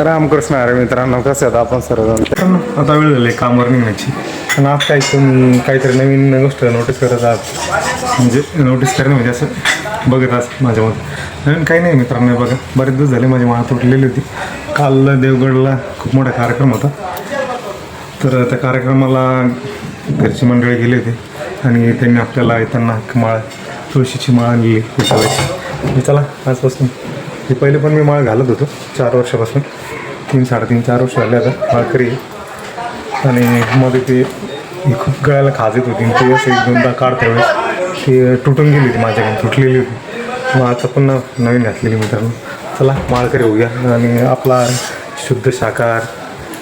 रामकृष्ण अरे मित्रांनो, कसं आहेत आपण सर्वजण? आता वेळ झाली कामावर निघण्याची. आणि आज काही तुम्ही काहीतरी नवीन गोष्ट नोटीस करत आहात, म्हणजे नोटीस करणे म्हणजे असं बघत आहात माझ्यामध्ये नवीन काही नाही मित्रांनो. बघा, बरेच दिवस झाले माझी मान तुटलेली होती. काल देवगडला खूप मोठा कार्यक्रम होता, तर त्या कार्यक्रमाला घरची मंडळी गेले होते आणि त्यांनी आपल्याला येताना माळ, तुळशीची माळ आणली विठाची. चला आजपासून, ही पहिले पण मी माळ घालत होतो 4 वर्षापासून, 3-4.5 वर्ष झाले आता माळकरी. आणि मध्ये ती खूप गळ्याला खाज येत होती, ती असं 1-2दा काढता वेळेस ती तुटून गेली होती, माझ्याकडून तुटलेली होती. मग आता पुन्हा नवीन घातलेली मित्रांनो. चला माळकरी होऊया आणि आपला शुद्ध शाकाहार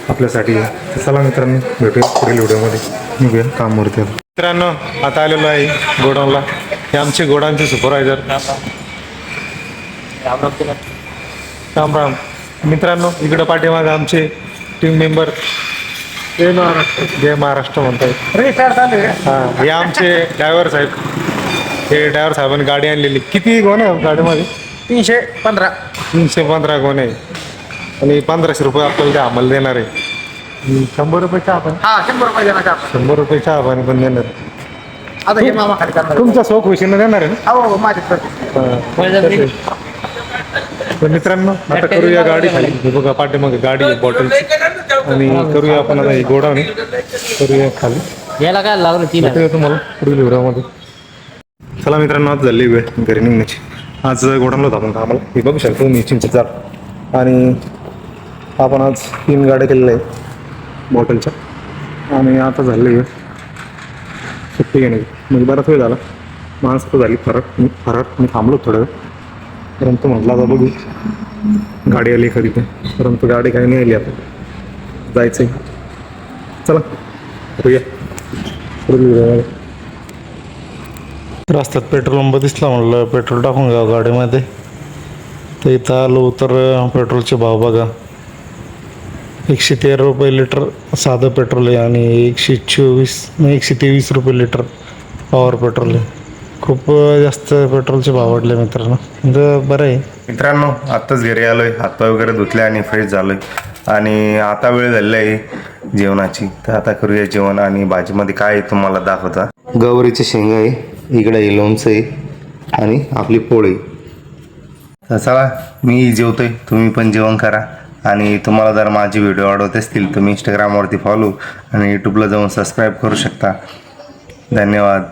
आपल्यासाठी. तर चला मित्रांनो, भेटूया पुढील व्हिडिओमध्ये. निघूया कामावरती. मित्रांनो, आता आलेलो आहे गोडाऊनला. हे आमचे गोडाऊनचे सुपरवायझर. राम राम मित्रांनो. इकडं पाठीमागं आमचे टीम मेंबर जय महाराष्ट्र म्हणतात. हां, हे आमचे ड्रायव्हर साहेब. हे ड्रायव्हर साहेबांनी गाडी आणलेली. किती गोणे आहे गाडीमध्ये? 315 गोणे आहे. आणि 1500 रुपये आपल्याला ते आम्हाला देणार आहे. 100 रुपये चहा पण. 100 रुपये चहा पाणी पण देणार. आता हे मामा खाली करणार. तुमच्या शौक खुशीनं देणार आहे ना? हो माझ्या. तर मित्रांनो, आता करूया गाडी खाली. हे बघा पाठीमागे गाडी आहे बॉटलची. आणि करूया आपण आता हे गोडाऊन करूया खाली. याला काय लागलं? भेटूया तुम्हाला पुढील व्हिडिओमध्ये. चला मित्रांनो, आज झाली वेळ घरी निघण्याची. आज गोडाऊनला होता आपण कामाला. हे बघू शकतो तुम्ही चिंचेचा. आणि आपण आज 3 गाड्या केलेल्या आहेत बॉटलच्या. आणि आता झाली वेळ सुट्टी घेण्याची. म्हणजे बराच वेळ झाला, माणसं तर झाली फरार. मी थांबलो थोडं वेळ, परंतु म्हटलं आता बघू गाडी आली एखादी पण, परंतु गाडी काही नाही आली. आता जायचं आहे. चला करूया. रस्त्यात पेट्रोल पंप दिसला, म्हटलं पेट्रोल टाकून घ्या गाडीमध्ये. तर इथं आलो तर पेट्रोलचे भाव बघा. 113 रुपये लिटर साधं पेट्रोल आहे आणि 123 रुपये लिटर पॉवर पेट्रोल आहे. खूप जास्त पेट्रोलचे भाव वाढले मित्रांनो. म्हणजे बरं आहे मित्रांनो. आत्ताच घरी आलो आहे, हातपाय वगैरे धुतले आणि फ्रेश झालो आहे. आणि आता वेळ झालेली आहे जेवणाची. तर आता करूया जेवण. आणि भाजीमध्ये काय आहे तुम्हाला दाखवता. गवारीचे शेंगा आहे, इकडे आहे लोणचं आहे आणि आपली पोळी. तर चला मी जेवतोय, तुम्ही पण जेवण करा. आणि तुम्हाला जर माझे व्हिडिओ आवडत असतील तर मी इंस्टाग्रामवरती फॉलो आणि यूट्यूबला जाऊन सबस्क्राईब करू शकता. धन्यवाद.